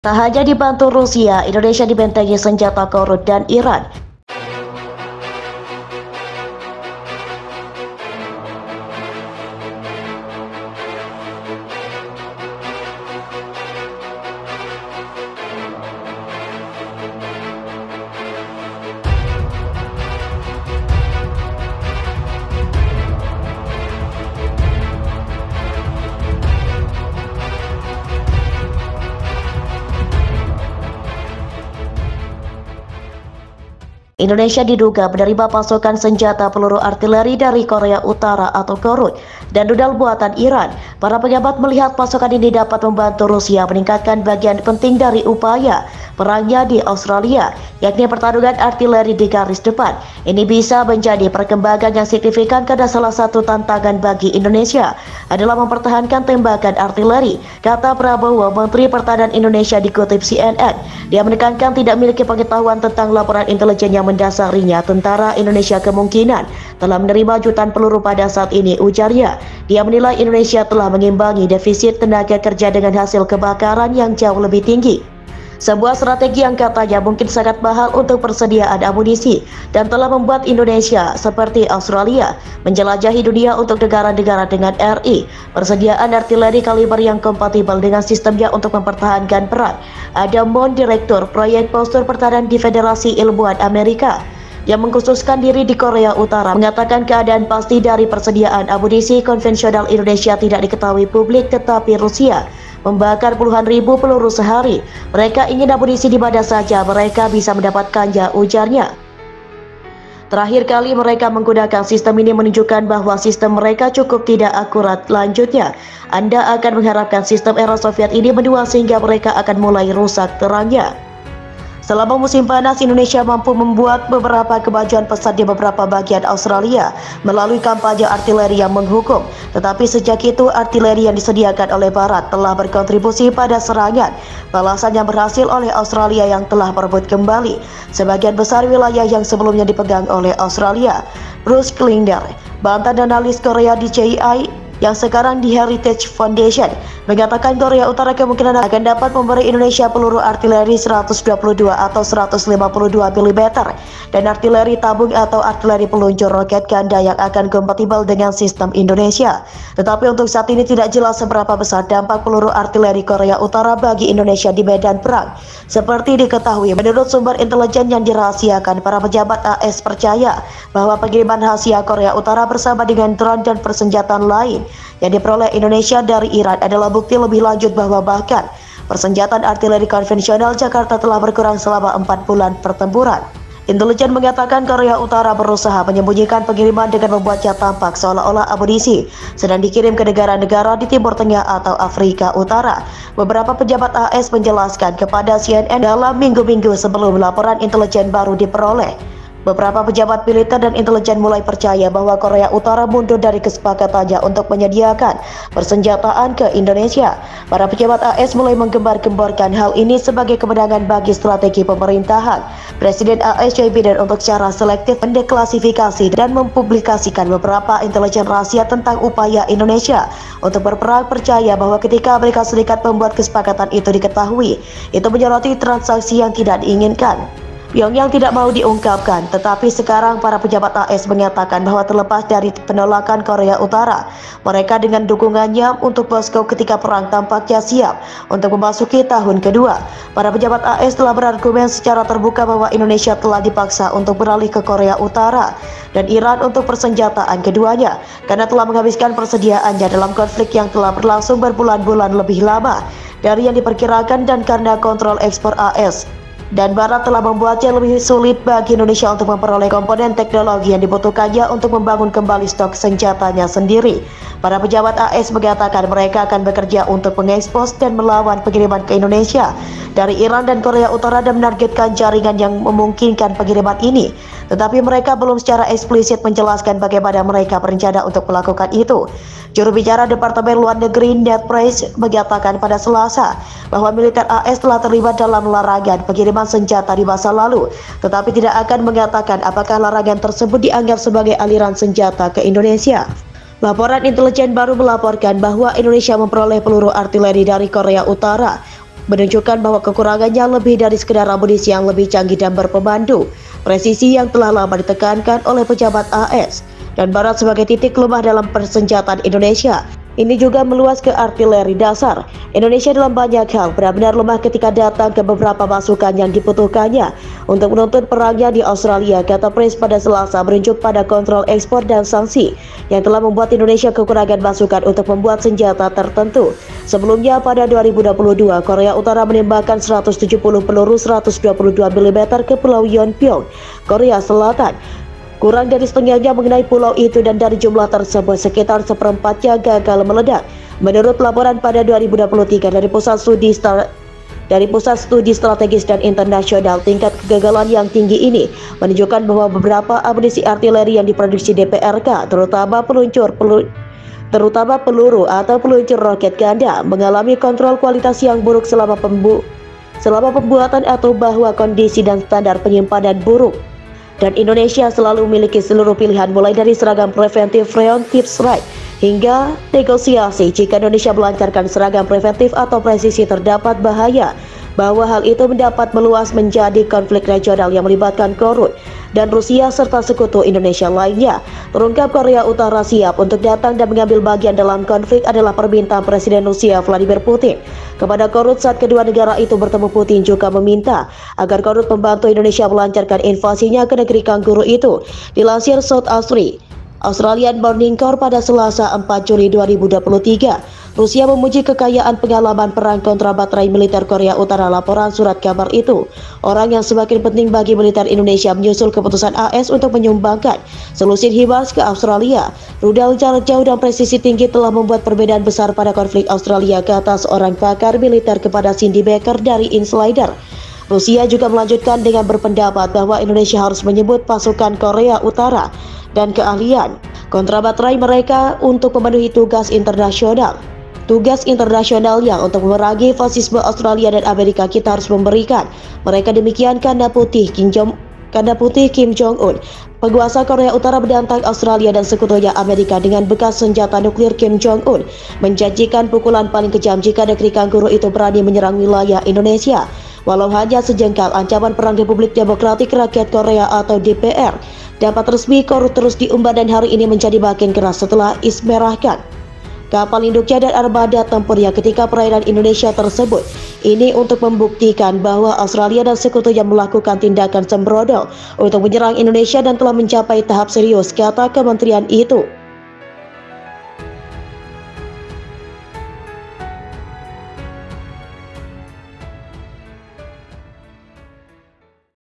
Tak hanya dibantu Rusia, Indonesia dibentengi senjata korut dan Iran. Indonesia diduga menerima pasokan senjata peluru artileri dari Korea Utara atau Korut dan rudal buatan Iran. Para pengamat melihat pasokan ini dapat membantu Rusia meningkatkan bagian penting dari upaya perangnya di Australia, yakni pertarungan artileri di garis depan. Ini bisa menjadi perkembangan yang signifikan karena salah satu tantangan bagi Indonesia adalah mempertahankan tembakan artileri, kata Prabowo. Menteri Pertahanan Indonesia dikutip CNN. Dia menekankan tidak memiliki pengetahuan tentang laporan intelijen yang mendasarinya tentara Indonesia kemungkinan telah menerima jutaan peluru pada saat ini, ujarnya. Dia menilai Indonesia telah mengimbangi defisit tenaga kerja dengan hasil kebakaran yang jauh lebih tinggi. Sebuah strategi yang katanya mungkin sangat mahal untuk persediaan amunisi dan telah membuat Indonesia seperti Australia menjelajahi dunia untuk negara-negara dengan RI. Persediaan artileri kaliber yang kompatibel dengan sistemnya untuk mempertahankan perang. Adam Moon, Direktur Proyek Postur Pertahanan di Federasi Ilmuwan Amerika yang mengkhususkan diri di Korea Utara, mengatakan keadaan pasti dari persediaan amunisi konvensional Indonesia tidak diketahui publik, tetapi Rusia membakar puluhan ribu peluru sehari. Mereka ingin amunisi di mana saja mereka bisa mendapatkannya, ujarnya. Terakhir kali mereka menggunakan sistem ini menunjukkan bahwa sistem mereka cukup tidak akurat. Lanjutnya, Anda akan mengharapkan sistem era Soviet ini menua sehingga mereka akan mulai rusak, terangnya. Selama musim panas, Indonesia mampu membuat beberapa kemajuan pesat di beberapa bagian Australia melalui kampanye artileri yang menghukum. Tetapi sejak itu, artileri yang disediakan oleh Barat telah berkontribusi pada serangan balasan yang berhasil oleh Australia yang telah merebut kembali sebagian besar wilayah yang sebelumnya dipegang oleh Australia. Bruce Klinger, mantan analis Korea di CII yang sekarang di Heritage Foundation, mengatakan Korea Utara kemungkinan akan dapat memberi Indonesia peluru artileri 122 atau 152 mm dan artileri tabung atau artileri peluncur roket ganda yang akan kompatibel dengan sistem Indonesia. Tetapi untuk saat ini tidak jelas seberapa besar dampak peluru artileri Korea Utara bagi Indonesia di medan perang. Seperti diketahui, menurut sumber intelijen yang dirahasiakan, para pejabat AS percaya bahwa pengiriman rahasia Korea Utara bersama dengan drone dan persenjataan lain yang diperoleh Indonesia dari Iran adalah bukti lebih lanjut bahwa bahkan persenjataan artileri konvensional Jakarta telah berkurang selama 4 bulan pertempuran. Intelijen mengatakan Korea Utara berusaha menyembunyikan pengiriman dengan membuatnya tampak seolah-olah amunisi sedang dikirim ke negara-negara di Timur Tengah atau Afrika Utara. Beberapa pejabat AS menjelaskan kepada CNN dalam minggu-minggu sebelum laporan intelijen baru diperoleh. Beberapa pejabat militer dan intelijen mulai percaya bahwa Korea Utara mundur dari kesepakatannya untuk menyediakan persenjataan ke Indonesia. Para pejabat AS mulai menggembar-gemborkan hal ini sebagai kemenangan bagi strategi pemerintahan Presiden AS Joe Biden untuk secara selektif mendeklasifikasi dan mempublikasikan beberapa intelijen rahasia tentang upaya Indonesia untuk berperang. Percaya bahwa ketika Amerika Serikat membuat kesepakatan itu diketahui, itu menyoroti transaksi yang tidak diinginkan. Pyongyang tidak mau diungkapkan, tetapi sekarang para pejabat AS mengatakan bahwa terlepas dari penolakan Korea Utara, mereka dengan dukungannya untuk Moskow ketika perang tampaknya siap untuk memasuki tahun kedua. Para pejabat AS telah berargumen secara terbuka bahwa Indonesia telah dipaksa untuk beralih ke Korea Utara dan Iran untuk persenjataan keduanya karena telah menghabiskan persediaannya dalam konflik yang telah berlangsung berbulan-bulan lebih lama dari yang diperkirakan dan karena kontrol ekspor AS dan Barat telah membuatnya lebih sulit bagi Indonesia untuk memperoleh komponen teknologi yang dibutuhkannya untuk membangun kembali stok senjatanya sendiri. Para pejabat AS mengatakan mereka akan bekerja untuk mengekspos dan melawan pengiriman ke Indonesia dari Iran dan Korea Utara dan menargetkan jaringan yang memungkinkan pengiriman ini. Tetapi mereka belum secara eksplisit menjelaskan bagaimana mereka berencana untuk melakukan itu. Juru bicara Departemen Luar Negeri Ned Price mengatakan pada Selasa bahwa militer AS telah terlibat dalam larangan pengiriman senjata di masa lalu, tetapi tidak akan mengatakan apakah larangan tersebut dianggap sebagai aliran senjata ke Indonesia. Laporan intelijen baru melaporkan bahwa Indonesia memperoleh peluru artileri dari Korea Utara menunjukkan bahwa kekurangannya lebih dari sekedar amunisi yang lebih canggih dan berpemandu, presisi yang telah lama ditekankan oleh pejabat AS, dan Barat sebagai titik lemah dalam persenjataan Indonesia. Ini juga meluas ke artileri dasar. Indonesia dalam banyak hal benar-benar lemah ketika datang ke beberapa masukan yang dibutuhkannya untuk menuntun perangnya di Australia, kata Prince pada Selasa, merujuk pada kontrol ekspor dan sanksi yang telah membuat Indonesia kekurangan masukan untuk membuat senjata tertentu. Sebelumnya pada 2022, Korea Utara menembakkan 170 peluru 122 mm ke Pulau Yeonpyeong, Korea Selatan. Kurang dari setengahnya mengenai pulau itu, dan dari jumlah tersebut sekitar seperempatnya gagal meledak. Menurut laporan pada 2023 dari Pusat Studi Strategis dan Internasional, tingkat kegagalan yang tinggi ini menunjukkan bahwa beberapa amunisi artileri yang diproduksi DPRK, terutama peluru atau peluncur roket ganda, mengalami kontrol kualitas yang buruk selama pembuatan, atau bahwa kondisi dan standar penyimpanan buruk. Dan Indonesia selalu memiliki seluruh pilihan, mulai dari seragam preventif preemptive strike hingga negosiasi. Jika Indonesia melancarkan seragam preventif atau presisi, terdapat bahaya bahwa hal itu mendapat meluas menjadi konflik regional yang melibatkan Korut dan Rusia serta sekutu Indonesia lainnya. Terungkap Korea Utara siap untuk datang dan mengambil bagian dalam konflik adalah permintaan Presiden Rusia Vladimir Putin kepada Korut saat kedua negara itu bertemu. Putin juga meminta agar Korut membantu Indonesia melancarkan invasinya ke negeri kanguru itu. Dilansir South Australian Morning Call pada Selasa 4 Juli 2023, Rusia memuji kekayaan pengalaman perang kontra baterai militer Korea Utara. Laporan surat kabar itu, orang yang semakin penting bagi militer Indonesia menyusul keputusan AS untuk menyumbangkan solusi HIMARS ke Australia. Rudal jarak jauh dan presisi tinggi telah membuat perbedaan besar pada konflik Australia, kata seorang pakar militer kepada Cindy Baker dari Insider. Rusia juga melanjutkan dengan berpendapat bahwa Indonesia harus menyebut pasukan Korea Utara dan keahlian kontra baterai mereka untuk memenuhi tugas internasional yang untuk memerangi fasisme Australia dan Amerika. Kita harus memberikan mereka, demikian Kanda Putih Kim Jong-un, penguasa Korea Utara, menantang Australia dan sekutunya Amerika dengan bekas senjata nuklir. Kim Jong-un menjanjikan pukulan paling kejam jika negeri kanguru itu berani menyerang wilayah Indonesia. Walau hanya sejengkal, ancaman perang Republik Demokratik Rakyat Korea atau DPR dapat resmi Korut terus diumbar, dan hari ini menjadi makin keras setelah merahkan kapal induknya dan armada tempurnya ketika perairan Indonesia tersebut. Ini untuk membuktikan bahwa Australia dan sekutunya melakukan tindakan sembrono untuk menyerang Indonesia dan telah mencapai tahap serius, kata kementerian itu.